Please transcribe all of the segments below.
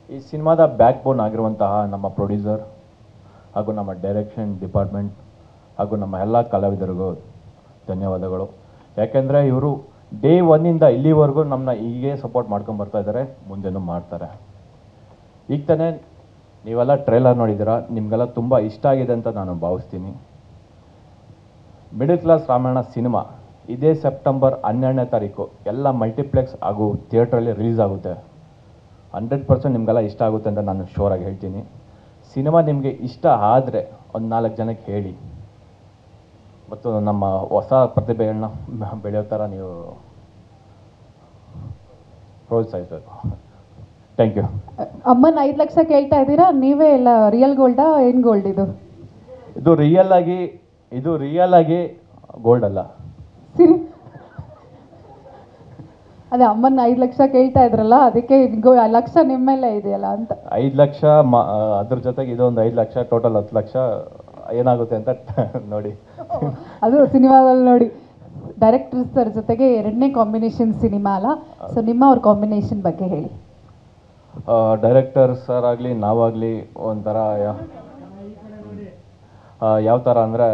ಈ ಸಿನಿಮಾದ ಬ್ಯಾಕ್ ಬೋನ್ ಆಗಿರುವಂತಹ ನಮ್ಮ ಪ್ರೊಡ್ಯೂಸರ್ ಹಾಗೂ ನಮ್ಮ ಡೈರೆಕ್ಷನ್ ಡಿಪಾರ್ಟ್ಮೆಂಟ್ ಹಾಗೂ ನಮ್ಮ ಎಲ್ಲ ಕಲಾವಿದರಿಗೂ ಧನ್ಯವಾದಗಳು. ಯಾಕೆಂದರೆ ಇವರು ಡೇ ಒನ್ನಿಂದ ಇಲ್ಲಿವರೆಗೂ ನಮ್ಮನ್ನ ಹೀಗೆ ಸಪೋರ್ಟ್ ಮಾಡ್ಕೊಂಡು ಬರ್ತಾ ಇದ್ದಾರೆ, ಮುಂದೆನೂ ಮಾಡ್ತಾರೆ. ಈಗ ತಾನೇ ನೀವೆಲ್ಲ ಟ್ರೈಲರ್ ನೋಡಿದ್ದೀರಾ, ನಿಮಗೆಲ್ಲ ತುಂಬ ಇಷ್ಟ ಆಗಿದೆ ಅಂತ ನಾನು ಭಾವಿಸ್ತೀನಿ. ಮಿಡಲ್ ಕ್ಲಾಸ್ ರಾಮಾಯಣ ಸಿನಿಮಾ ಇದೇ ಸೆಪ್ಟೆಂಬರ್ 12ನೇ ತಾರೀಕು ಎಲ್ಲ ಮಲ್ಟಿಪ್ಲೆಕ್ಸ್ ಹಾಗೂ ಥಿಯೇಟ್ರಲ್ಲಿ ರಿಲೀಸ್ ಆಗುತ್ತೆ. 100% ನಿಮಗೆಲ್ಲ ಇಷ್ಟ ಆಗುತ್ತೆ ಅಂತ ನಾನು ಶೋರಾಗಿ ಹೇಳ್ತೀನಿ. ಸಿನಿಮಾ ನಿಮಗೆ ಇಷ್ಟ ಆದರೆ ಒಂದು 4 ಜನಕ್ಕೆ ಹೇಳಿ, ಮತ್ತು ನಮ್ಮ ಹೊಸ ಪ್ರತಿಭೆಗಳನ್ನ ಬೆಳೆಯೋ ಥರ ನೀವು ಪ್ರೋತ್ಸಾಹಿಸಬೇಕು. Thank you. ಅಮ್ಮನ 5 ಲಕ್ಷ ಕೇಳ್ತಾ ಇದ್ದೀರಾ, ನೀವೇ ಎಲ್ಲ ರಿಯಲ್ ಗೋಲ್ಡಾ ಏನು ಗೋಲ್ಡ್ ಇದು? ಇದು ರಿಯಲ್ ಆಗಿ ಗೋಲ್ಡ್ ಅಲ್ಲ. ಅದೇ ಅಮ್ಮನ 5 ಲಕ್ಷ ಕೇಳ್ತಾ ಇದ್ರಲ್ಲ, ಅದಕ್ಕೆ ಲಕ್ಷ ನಿಮ್ಮ ಮೇಲೆ ಇದೆಯಲ್ಲ ಅಂತ. 5 ಲಕ್ಷ ಅದ್ರ ಜೊತೆಗೆ ಇದೊಂದು 5 ಲಕ್ಷ, ಟೋಟಲ್ 10 ಲಕ್ಷ ಏನಾಗುತ್ತೆ ಅಂತ ನೋಡಿ. ಅದು ಸಿನಿಮಾದಲ್ಲಿ ನೋಡಿ. ಡೈರೆಕ್ಟರ್ ಸರ್ ಜೊತೆಗೆ 2ನೇ ಕಾಂಬಿನೇಷನ್ ಸಿನಿಮಾ ಅಲ್ಲ, ಸೊ ನಿಮ್ಮ ಅವ್ರ ಕಾಂಬಿನೇಷನ್ ಬಗ್ಗೆ ಹೇಳಿ. ಡೈರೆಕ್ಟರ್ ಸರ್ ಆಗಲಿ ನಾವಾಗಲಿ ಒಂಥರ ಯಾವ ಥರ ಅಂದರೆ,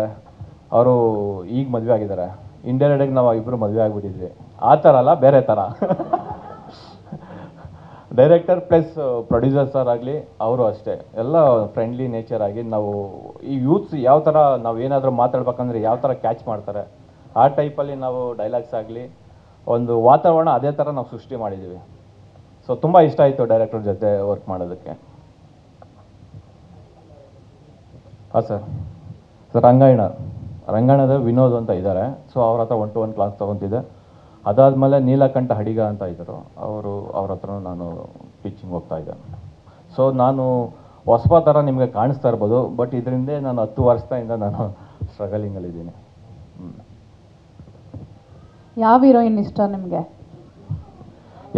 ಅವರು ಈಗ ಮದುವೆ ಆಗಿದ್ದಾರೆ, ಇಂಡೈರೆಕ್ಟಾಗಿ ನಾವು ಇಬ್ಬರು ಮದುವೆ ಆಗಿಬಿಟ್ಟಿದ್ವಿ. ಆ ಥರ ಅಲ್ಲ, ಬೇರೆ ಥರ. ಡೈರೆಕ್ಟರ್ ಪ್ಲಸ್ ಪ್ರೊಡ್ಯೂಸರ್ ಸರ್ ಆಗಲಿ ಅವರು ಅಷ್ಟೇ, ಎಲ್ಲ ಫ್ರೆಂಡ್ಲಿ ನೇಚರ್ ಆಗಿ ನಾವು ಈ ಯೂತ್ಸ್ ಯಾವ ಥರ ನಾವು ಏನಾದರೂ ಮಾತಾಡ್ಬೇಕಂದ್ರೆ ಯಾವ ಥರ ಕ್ಯಾಚ್ ಮಾಡ್ತಾರೆ ಆ ಟೈಪಲ್ಲಿ ನಾವು ಡೈಲಾಗ್ಸ್ ಆಗಲಿ ಒಂದು ವಾತಾವರಣ ಅದೇ ಥರ ನಾವು ಸೃಷ್ಟಿ ಮಾಡಿದ್ದೀವಿ. ಸೊ ತುಂಬ ಇಷ್ಟ ಆಯಿತು ಡೈರೆಕ್ಟರ್ ಜೊತೆ ವರ್ಕ್ ಮಾಡೋದಕ್ಕೆ. ಹಾಂ ಸರ್ ರಂಗಾಯಣದ ವಿನೋದ್ ಅಂತ ಇದ್ದಾರೆ. ಸೊ ಅವ್ರ ಹತ್ರ 1-to-1 ಕ್ಲಾಸ್ ತೊಗೊತಿದ್ದೆ. ಅದಾದಮೇಲೆ ನೀಲಕಂಠ ಹಡಿಗ ಅಂತ ಇದ್ದರು, ಅವ್ರ ಹತ್ರ ನಾನು ಟೀಚಿಂಗ್ ಹೋಗ್ತಾ ಇದ್ದೆ. ಸೊ ನಾನು ಹೊಸಬ ಥರ ನಿಮಗೆ ಕಾಣಿಸ್ತಾ ಇರ್ಬೋದು, ಬಟ್ ಇದರಿಂದ ನಾನು 10 ವರ್ಷದಿಂದ ನಾನು ಸ್ಟ್ರಗಲಿಂಗಲ್ಲಿದ್ದೀನಿ. ಯಾವ ಹೀರೋಯಿನ್ ಇಷ್ಟ ನಿಮಗೆ?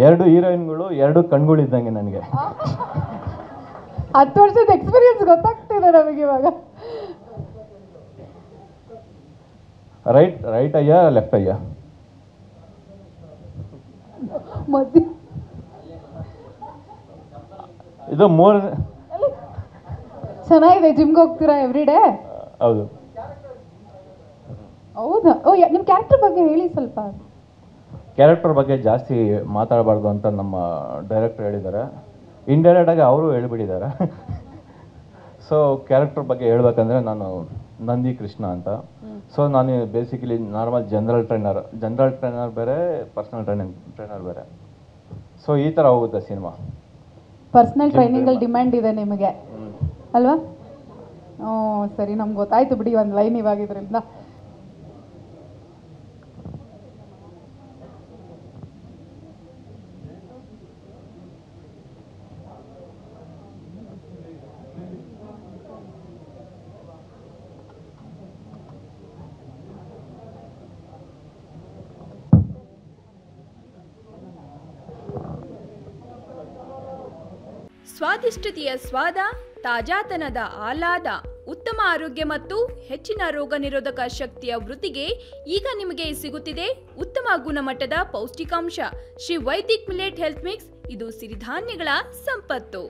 2 ಹೀರೋಯಿನ್ಗಳು 2 ಕಣ್ಗಳಿದ್ದಂಗೆ ನನಗೆ. 10 ವರ್ಷದ ಎಕ್ಸ್ಪೀರಿಯನ್ಸ್ ಗೊತ್ತಾಗ್ತಿದೆ ನಮಗೆ ಇವಾಗ. ರೈಟ್ ಅಯ್ಯ ಲೆಫ್ಟ್ ಅಯ್ಯ? ಇದು 3 ಚೆನ್ನಾಗಿದೆ. ಜಿಮ್ಗೆ ಹೋಗ್ತೀರಾ ಎವ್ರಿ ಡೇ? ಹೌದು. ಹೌದಾ? ನಿಮ್ಮ ಕ್ಯಾರೆಕ್ಟರ್ ಬಗ್ಗೆ ಹೇಳಿ ಸ್ವಲ್ಪ. ಕ್ಯಾರೆಕ್ಟರ್ ಬಗ್ಗೆ ಜಾಸ್ತಿ ಮಾತಾಡಬಾರ್ದು ಅಂತ ನಮ್ಮ ಡೈರೆಕ್ಟರ್ ಹೇಳಿದ್ದಾರೆ, ಇಂಡೈರೆಕ್ಟಾಗಿ ಅವರು ಹೇಳಿಬಿಟ್ಟಿದ್ದಾರೆ. ಸೊ ಕ್ಯಾರೆಕ್ಟರ್ ಬಗ್ಗೆ ಹೇಳ್ಬೇಕಂದ್ರೆ, ನಾನು ನಂದಿ ಕೃಷ್ಣ ಅಂತ. ಸೊ ನಾನು ಬೇಸಿಕಲಿ ನಾರ್ಮಲ್ ಜನರಲ್ ಟ್ರೈನರ್ ಬೇರೆ, ಪರ್ಸನಲ್ ಟ್ರೈನರ್ ಬೇರೆ. ಸೊ ಈ ಥರ ಹೋಗುತ್ತೆ ಸಿನಿಮಾ. ಪರ್ಸನಲ್ ಟ್ರೈನಿಂಗಲ್ಲಿ ಡಿಮ್ಯಾಂಡ್ ಇದೆ ನಿಮಗೆ ಅಲ್ವಾ? ಸರಿ, ನಮ್ಗೆ ಗೊತ್ತಾಯ್ತು ಬಿಡಿ ಒಂದು ಲೈನ್ ಇವಾಗಿದ್ರಿಂದ. ಸ್ವಾದಿಷ್ಟತೆಯ ಸ್ವಾದ, ತಾಜಾತನದ ಆಹ್ಲಾದ, ಉತ್ತಮ ಆರೋಗ್ಯ ಮತ್ತು ಹೆಚ್ಚಿನ ರೋಗ ನಿರೋಧಕ ಶಕ್ತಿಯ ವೃದ್ಧಿಗೆ ಈಗ ನಿಮಗೆ ಸಿಗುತ್ತಿದೆ ಉತ್ತಮ ಗುಣಮಟ್ಟದ ಪೌಷ್ಟಿಕಾಂಶ Shri Vaidik millet health mix. ಇದು ಸಿರಿಧಾನ್ಯಗಳ ಸಂಪತ್ತು.